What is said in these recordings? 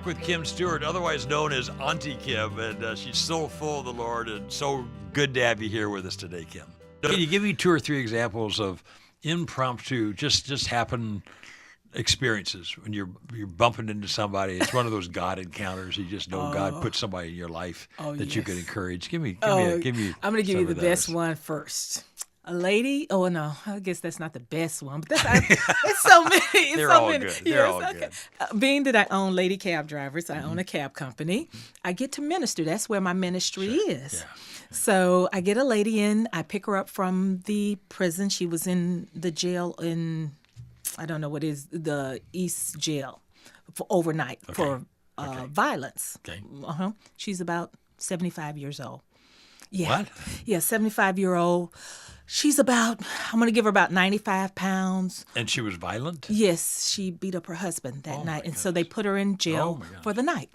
with Kim Stewart, otherwise known as Auntie Kim, and she's so full of the Lord, and so good to have you here with us today, Kim. Can you give me 2 or 3 examples of impromptu, just happen experiences when you're bumping into somebody? It's one of those God encounters. You just know God put somebody in your life that you could encourage. Give me. I'm going to give you the best one first. A lady. Oh no, I guess that's not the best one, but it's so many. They're all good. They're all good. Being that I own Lady Cab Drivers, I own a cab company. I get to minister. That's where my ministry is. Yeah. So I get a lady in. I pick her up from the prison. She was in the jail in, I don't know what is the East Jail for overnight for violence. Okay. She's about 75 years old. Yeah. What? Yeah, 75-year-old. She's about, I'm going to give her about 95 pounds. And she was violent? Yes, she beat up her husband that night. And so they put her in jail for the night.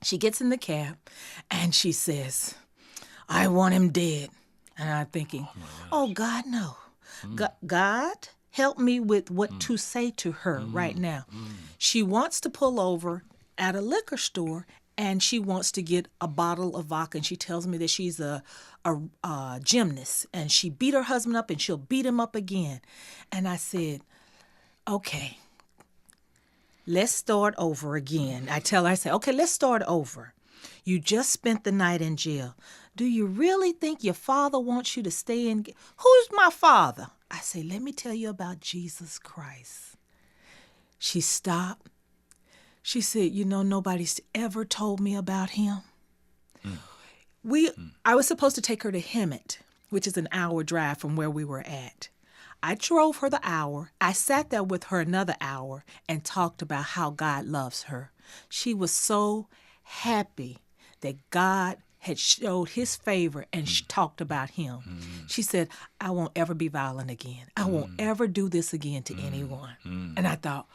She gets in the cab and she says, I want him dead. And I'm thinking, oh God, no. God, help me with what to say to her right now. She wants to pull over at a liquor store and she wants to get a bottle of vodka. And she tells me that she's a gymnast and she beat her husband up and she'll beat him up again. And I said, okay, let's start over again. I say, okay, let's start over. You just spent the night in jail. Do you really think your father wants you to stay in? Who's my father? I say, let me tell you about Jesus Christ. She stopped. She said, you know, nobody's ever told me about him. I was supposed to take her to Hemet, which is an hour drive from where we were at. I drove her the hour. I sat there with her another hour and talked about how God loves her. She was so happy that God had showed his favor and she talked about him. She said, I won't ever be violent again. I won't ever do this again to anyone. And I thought,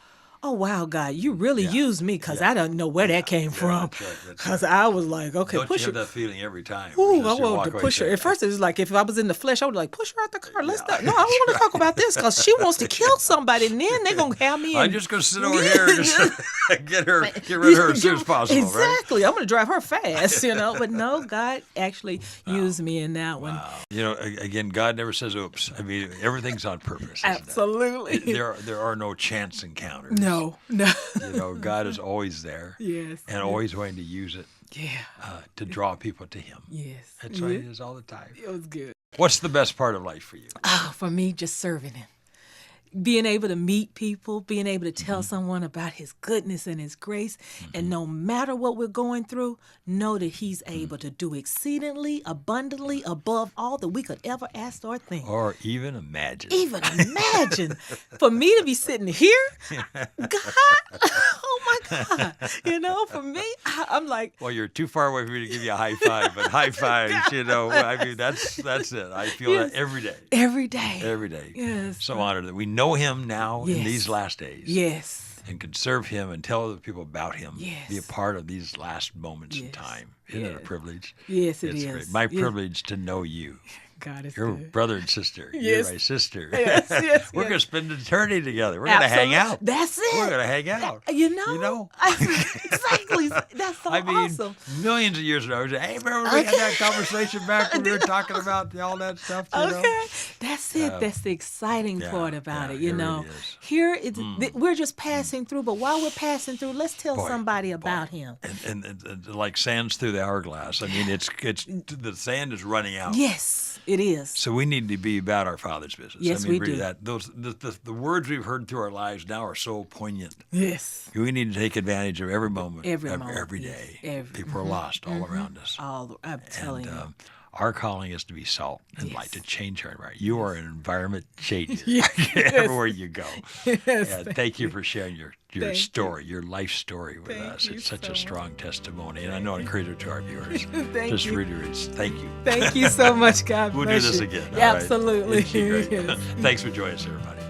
oh, wow, God, you really used me because I don't know where that came from. Because I was like, okay, don't push her. You have that feeling every time? Ooh, I wanted to push her. At first, it was like if I was in the flesh, I would like, push her out the car. Let's not. No, I don't want to talk about this because she wants to kill somebody, and then they're going to have me. I'm just going to sit over here and just get rid of her as soon as possible, exactly. Right? I'm going to drive her fast, But no, God actually used me in that one. You know, again, God never says oops. I mean, everything's on purpose. Absolutely. There are no chance encounters. No. You know, God is always there. Yes. And always going to use it to draw people to Him. Yes. That's right. It is all the time. It was good. What's the best part of life for you? For me, just serving Him. Being able to meet people, being able to tell someone about His goodness and His grace, and no matter what we're going through, know that He's able to do exceedingly, abundantly, above all that we could ever ask or think. Or even imagine. For me to be sitting here, God, oh my God. For me, I'm like. Well, you're too far away for me to give you a high five, but high fives, I mean, that's it. I feel that every day. Every day. Every day. Yes. So honored that we know Him now in these last days. Yes. And can serve Him and tell other people about Him. Yes. Be a part of these last moments in time. Isn't it a privilege? Yes, it it's is. Great. My privilege to know you. God is You're good. brother and sister. Yes. You're my sister. Yes. We're going to spend eternity together. We're going to hang out. That's it. We're going to hang out. You know? Exactly. That's so awesome. Millions of years ago, I was like, hey, remember we had that conversation back when we were talking about all that stuff? That's it. That's the exciting part about it, It Here, we're just passing through, but while we're passing through, let's tell somebody about Him. And like sands through the hourglass. I mean, it's the sand is running out. Yes. It is. So we need to be about our Father's business. Yes, we do. The words we've heard through our lives now are so poignant. Yes. We need to take advantage of every moment, every day. Yes. People are lost all around us. I'm telling you. Our calling is to be salt and light, to change our environment. You are an environment changer everywhere you go. Yes. And thank you for sharing your story, your life story with us. It's such a strong testimony, and I know it encourages to our viewers. Just reiterates, thank you. Thank you so much, God bless you. We'll do this again. Absolutely. Right? Great. Thanks for joining us, everybody.